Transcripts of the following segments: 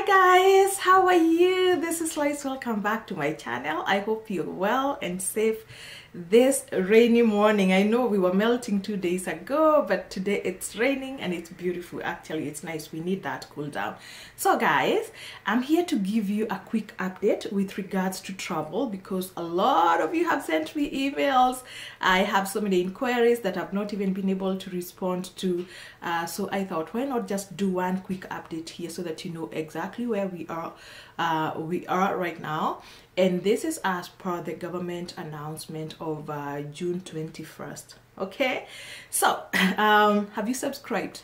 guys, how are you? This is Lois. Welcome back to my channel. I hope you're well and safe this rainy morning. I know we were melting 2 days ago, but today it's raining and it's beautiful. Actually, it's nice. We need that cool down. So guys, I'm here to give you a quick update with regards to travel because a lot of you have sent me emails. I have so many inquiries that I've not even been able to respond to. So I thought, why not just do one quick update here so that you know exactly where we are right now. And this is as per the government announcement of June 21st. Okay, so have you subscribed?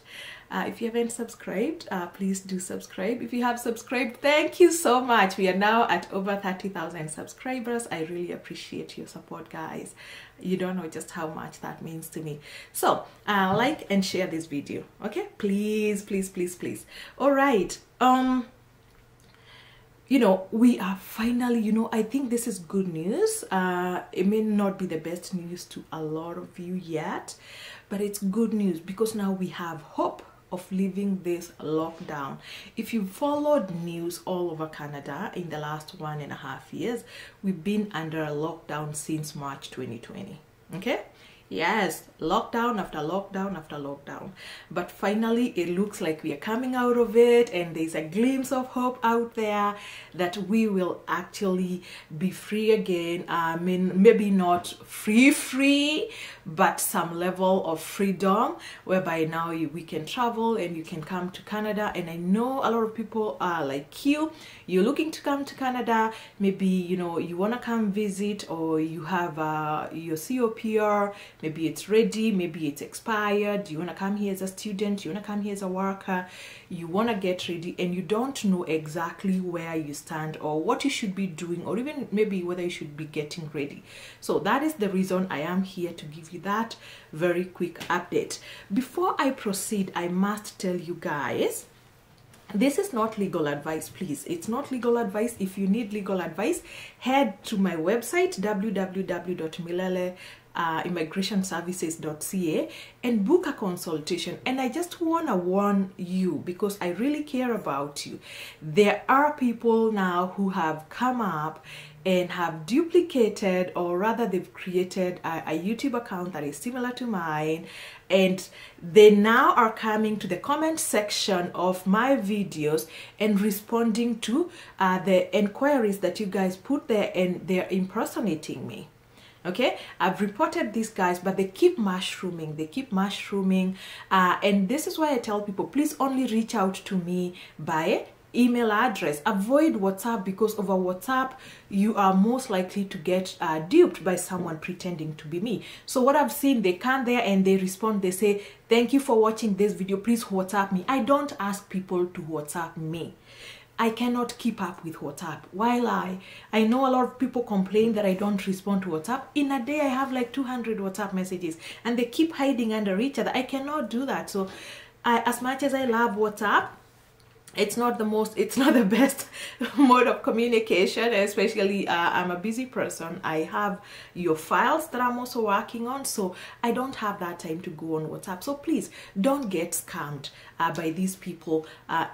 If you haven't subscribed, please do subscribe. If you have subscribed, thank you so much. We are now at over 30,000 subscribers. I really appreciate your support, guys. You don't know just how much that means to me. So like and share this video, okay? Please, please, please, please. All right. You know, we are finally, you know, I think this is good news. It may not be the best news to a lot of you yet, but it's good news because now we have hope of leaving this lockdown. If you followed news all over Canada in the last 1.5 years, we've been under a lockdown since March 2020. Okay? Yes, lockdown after lockdown after lockdown. But finally, it looks like we are coming out of it and there's a glimpse of hope out there that we will actually be free again. I mean, maybe not free, but some level of freedom whereby now we can travel and you can come to Canada. And I know a lot of people are like you're looking to come to Canada. Maybe, you know, you want to come visit, or you have your COPR. Maybe it's ready, maybe it's expired. You want to come here as a student, you want to come here as a worker, you want to get ready and you don't know exactly where you stand or what you should be doing, or even maybe whether you should be getting ready. So that is the reason I am here to give you that very quick update. Before I proceed, I must tell you guys, this is not legal advice, please. It's not legal advice. If you need legal advice, head to my website, www.milele immigrationservices.ca, and book a consultation. And I just want to warn you because I really care about you. There are people now who have come up and have duplicated, or rather they've created a YouTube account that is similar to mine, and they now are coming to the comment section of my videos and responding to the enquiries that you guys put there, and they're impersonating me. Okay, I've reported these guys, but they keep mushrooming. And this is why I tell people, please only reach out to me by email address. Avoid WhatsApp, because over WhatsApp you are most likely to get duped by someone pretending to be me. So what I've seen, they come there and they respond, they say, thank you for watching this video, please WhatsApp me. I don't ask people to WhatsApp me. I cannot keep up with WhatsApp. While I know a lot of people complain that I don't respond to WhatsApp. In a day I have like 200 WhatsApp messages and they keep hiding under each other. I cannot do that. So as much as I love WhatsApp, it's not the best mode of communication, especially I'm a busy person. I have your files that I'm also working on, so I don't have that time to go on WhatsApp. So please don't get scammed by these people.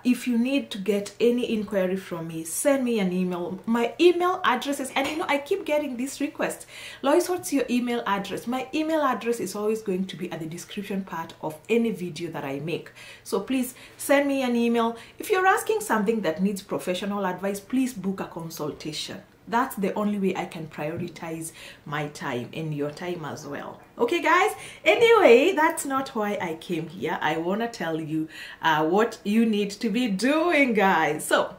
If you need to get any inquiry from me, send me an email. My email address is, and you know, I keep getting this request, Lois, what's your email address? My email address is always going to be at the description part of any video that I make. So please send me an email. If you're asking something that needs professional advice, please book a consultation. That's the only way I can prioritize my time and your time as well. Okay, guys? Anyway, that's not why I came here. I want to tell you what you need to be doing, guys. So,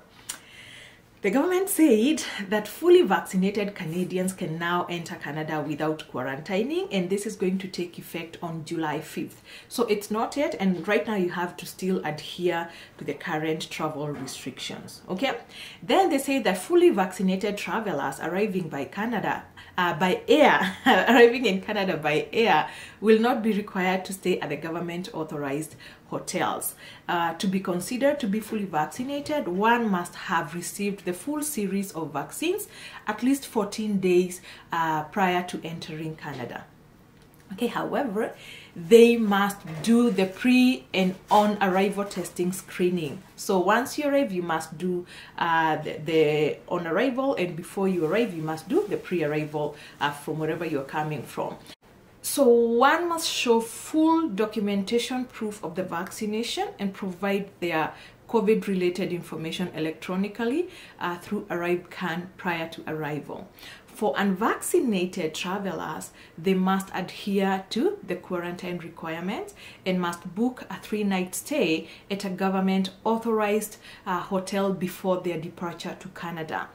the government said that fully vaccinated Canadians can now enter Canada without quarantining, and this is going to take effect on July 5th. So it's not yet, and right now you have to still adhere to the current travel restrictions, okay? Then they say that fully vaccinated travelers arriving by Canada by air, arriving in Canada by air, will not be required to stay at the government authorized hotels. To be considered to be fully vaccinated, one must have received the full series of vaccines at least 14 days prior to entering Canada. Okay, however, they must do the pre and on arrival testing screening. So once you arrive, you must do the on arrival, and before you arrive, you must do the pre-arrival from wherever you're coming from. So one must show full documentation proof of the vaccination and provide their COVID-related information electronically through ArriveCan prior to arrival. For unvaccinated travelers, they must adhere to the quarantine requirements and must book a 3-night stay at a government-authorized hotel before their departure to Canada.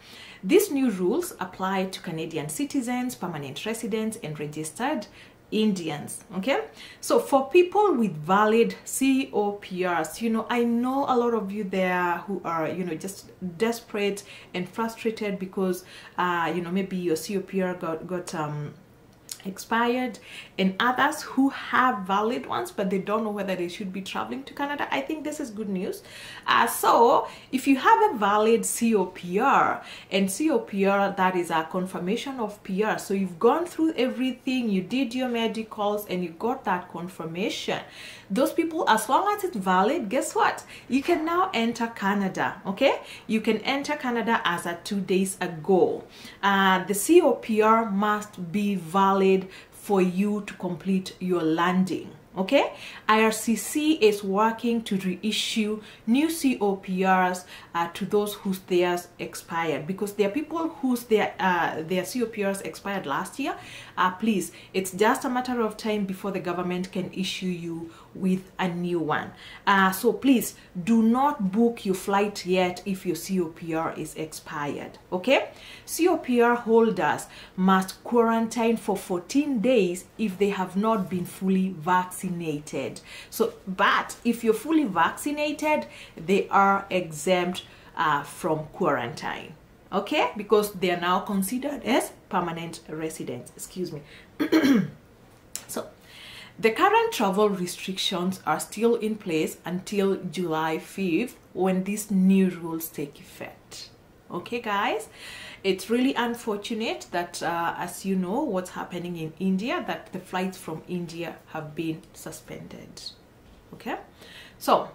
These new rules apply to Canadian citizens, permanent residents, and registered Indians. Okay, so for people with valid COPRs, you know, I know a lot of you there who are, you know, just desperate and frustrated because you know, maybe your COPR got expired, and others who have valid ones but they don't know whether they should be traveling to Canada. I think this is good news. So if you have a valid COPR, and COPR, that is a confirmation of PR, so you've gone through everything, you did your medicals and you got that confirmation, those people, as long as it's valid, guess what, you can now enter Canada. Okay, you can enter Canada as at 2 days ago. The COPR must be valid for you to complete your landing. Okay, IRCC is working to reissue new COPRs to those whose theirs expired, because there are people whose their COPRs expired last year. Please, it's just a matter of time before the government can issue you with a new one. So please do not book your flight yet if your COPR is expired. Okay, COPR holders must quarantine for 14 days if they have not been fully vaccinated. So, but if you're fully vaccinated, they are exempt from quarantine. Okay, because they are now considered as permanent residents. Excuse me. So the current travel restrictions are still in place until July 5th, when these new rules take effect. Okay guys, it's really unfortunate that as you know what's happening in India, that the flights from India have been suspended. Okay, so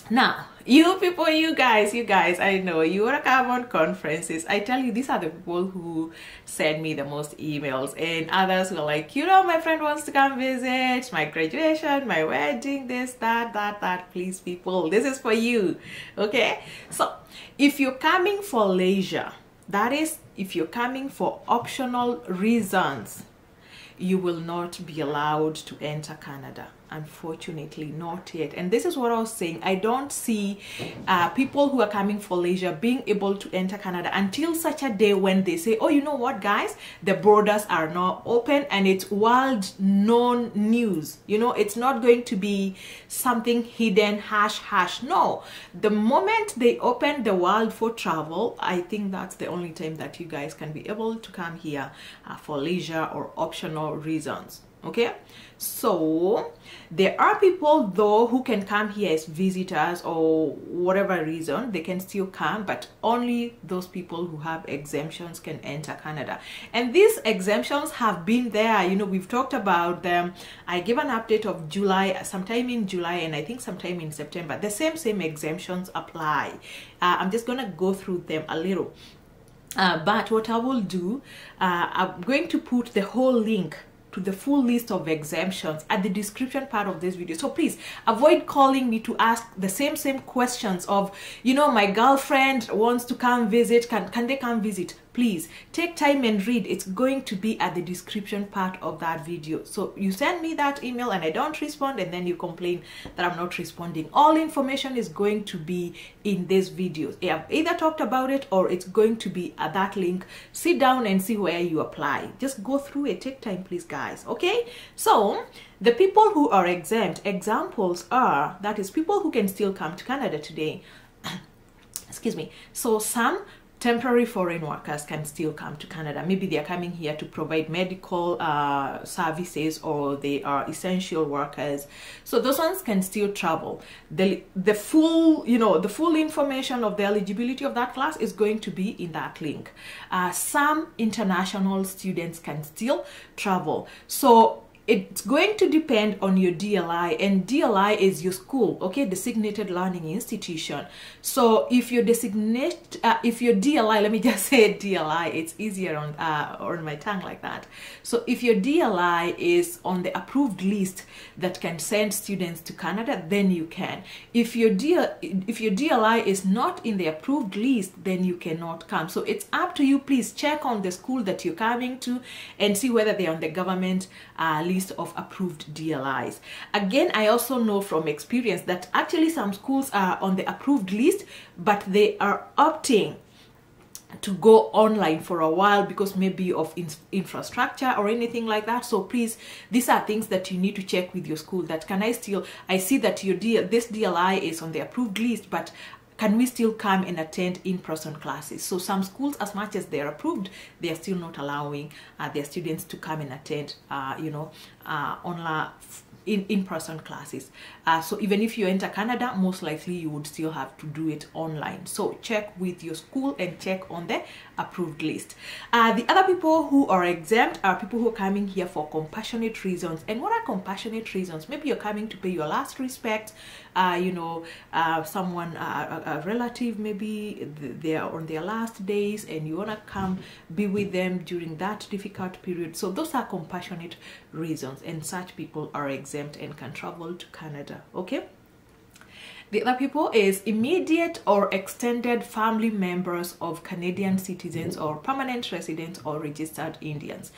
now you people, you guys, I know you want to come on conferences. I tell you, these are the people who send me the most emails, and others who are like, you know, my friend wants to come visit my graduation, my wedding, this, that. Please people, this is for you. Okay, so if you're coming for leisure, that is, if you're coming for optional reasons, you will not be allowed to enter Canada. Unfortunately, not yet. And this is what I was saying. I don't see people who are coming for leisure being able to enter Canada until such a day when they say, oh, you know what, guys, the borders are now open, and it's world known news. You know, it's not going to be something hidden, hush. No, the moment they open the world for travel, I think that's the only time that you guys can be able to come here for leisure or optional reasons. Okay, so there are people though who can come here as visitors or whatever reason, they can still come, but only those people who have exemptions can enter Canada. And these exemptions have been there, you know, we've talked about them. I gave an update of July, sometime in July, and I think sometime in September. The same exemptions apply. I'm just gonna go through them a little, but what I will do, I'm going to put the whole link to the full list of exemptions at the description part of this video. So please avoid calling me to ask the same questions of, you know, my girlfriend wants to come visit, can they come visit? Please take time and read. It's going to be at the description part of that video. So you send me that email and I don't respond, and then you complain that I'm not responding. All information is going to be in this video. I've either talked about it or it's going to be at that link. Sit down and see where you apply. Just go through it. Take time, please, guys. Okay, so the people who are exempt, examples are, that is, people who can still come to Canada today. Excuse me. So some temporary foreign workers can still come to Canada. Maybe they are coming here to provide medical services, or they are essential workers. So those ones can still travel. The full, you know, the full information of the eligibility of that class is going to be in that link. Some international students can still travel. So it's going to depend on your DLI, and DLI is your school, okay, designated learning institution. So if your if your DLI, let me just say DLI, it's easier on my tongue like that. So if your DLI is on the approved list that can send students to Canada, then you can. If your DLI is not in the approved list, then you cannot come. So it's up to you. Please check on the school that you're coming to and see whether they're on the government list of approved DLIs. Again, I also know from experience that actually some schools are on the approved list, but they are opting to go online for a while because maybe of infrastructure or anything like that. So please, these are things that you need to check with your school. That I see that this DLI is on the approved list, but can we still come and attend in-person classes? So some schools, as much as they're approved, they are still not allowing their students to come and attend, online in-person classes. So even if you enter Canada, most likely you would still have to do it online. So check with your school and check on the approved list. The other people who are exempt are people who are coming here for compassionate reasons. And what are compassionate reasons? Maybe you're coming to pay your last respect, someone, a relative, maybe they are on their last days and you want to come be with them during that difficult period. So those are compassionate reasons, and such people are exempt and can travel to Canada, okay? The other people is immediate or extended family members of Canadian citizens or permanent residents or registered Indians.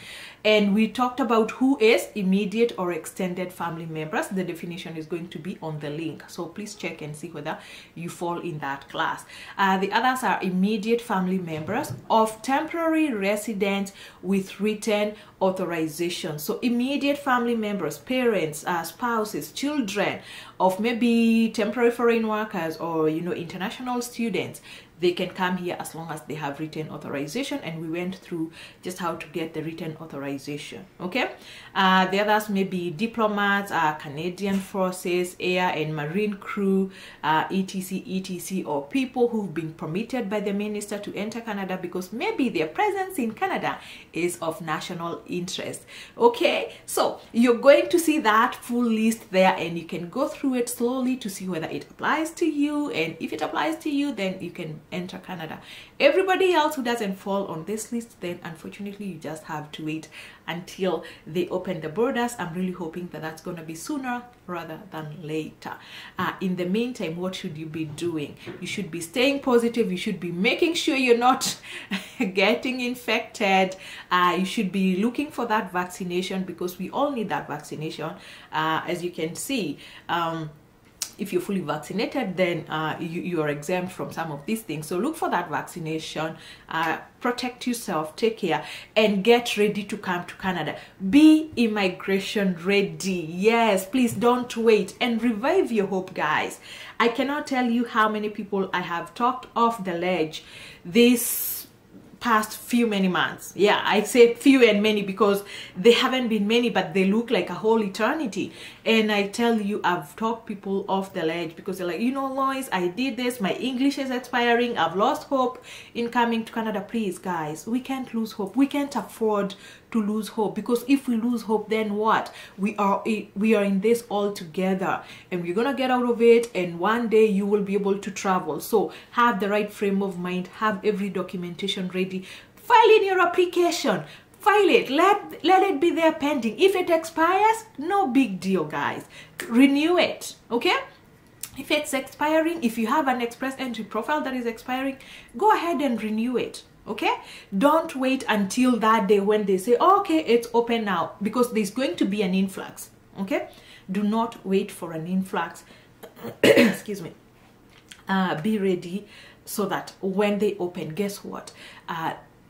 And we talked about who is immediate or extended family members. The definition is going to be on the link. So please check and see whether you fall in that class. The others are immediate family members of temporary residents with written authorization. So immediate family members, parents, spouses, children of maybe temporary foreign workers or international students, they can come here as long as they have written authorization, and we went through just how to get the written authorization, okay? The others may be diplomats, Canadian forces, air and marine crew, etc, or people who've been permitted by the minister to enter Canada because maybe their presence in Canada is of national interest, okay? So you're going to see that full list there, and you can go through it slowly to see whether it applies to you, and if it applies to you, then you can enter Canada. Everybody else who doesn't fall on this list, then unfortunately you just have to wait until they open the borders. I'm really hoping that that's going to be sooner rather than later. In the meantime, what should you be doing? You should be staying positive. You should be making sure you're not getting infected. You should be looking for that vaccination because we all need that vaccination. As you can see, if you're fully vaccinated, then you are exempt from some of these things. So look for that vaccination, protect yourself, take care, and get ready to come to Canada. Be immigration ready. Yes, please don't wait, and revive your hope, guys. I cannot tell you how many people I have talked off the ledge this past many months. Yeah, I say few and many because they haven't been many, but they look like a whole eternity. And I tell you, I've talked people off the ledge because they're like, Lois, I did this, my English is expiring, I've lost hope in coming to Canada. Please, guys, we can't lose hope. We can't afford to lose hope, because if we lose hope, then what? We are in this all together, and we're gonna get out of it, and one day you will be able to travel. So have the right frame of mind, have every documentation ready, file in your application, file it, let it be there pending. If it expires, no big deal, guys, renew it, okay? If it's expiring, if you have an express entry profile that is expiring, go ahead and renew it. Okay, don't wait until that day when they say, oh, okay, it's open now, because there's going to be an influx. Okay, do not wait for an influx. Excuse me. Be ready so that when they open, guess what?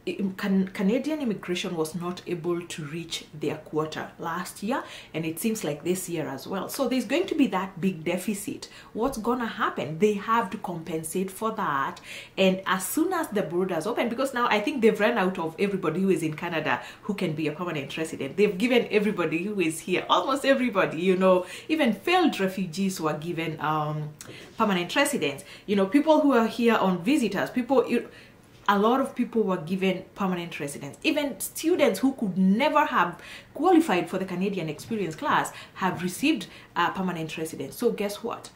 Canadian immigration was not able to reach their quota last year, and it seems like this year as well. So there's going to be that big deficit. What's gonna happen? They have to compensate for that, and as soon as the borders open, because now I think they've run out of everybody who is in Canada who can be a permanent resident. They've given everybody who is here, almost everybody, even failed refugees were given permanent residents. People who are here on visitors, people a lot of people were given permanent residence. Even students who could never have qualified for the Canadian Experience class have received permanent residence. So guess what?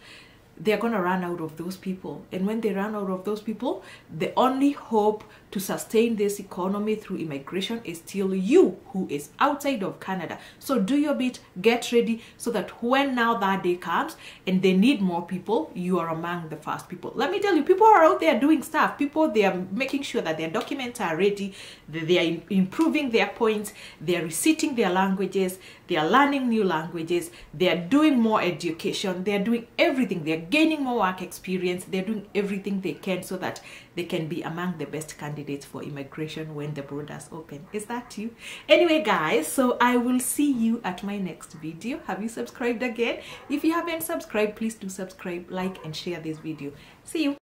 They're going to run out of those people. And when they run out of those people, the only hope to sustain this economy through immigration is still you who is outside of Canada. So do your bit, get ready, so that when now that day comes and they need more people, you are among the first people. Let me tell you, people are out there doing stuff. People, they are making sure that their documents are ready, they are improving their points, they are reciting their languages, they are learning new languages, they are doing more education, they are doing everything, they are gaining more work experience, they're doing everything they can so that they can be among the best candidates for immigration when the borders open. Is that you? Anyway guys, so I will see you at my next video. Have you subscribed again? If you haven't subscribed, please do subscribe, like and share this video. See you.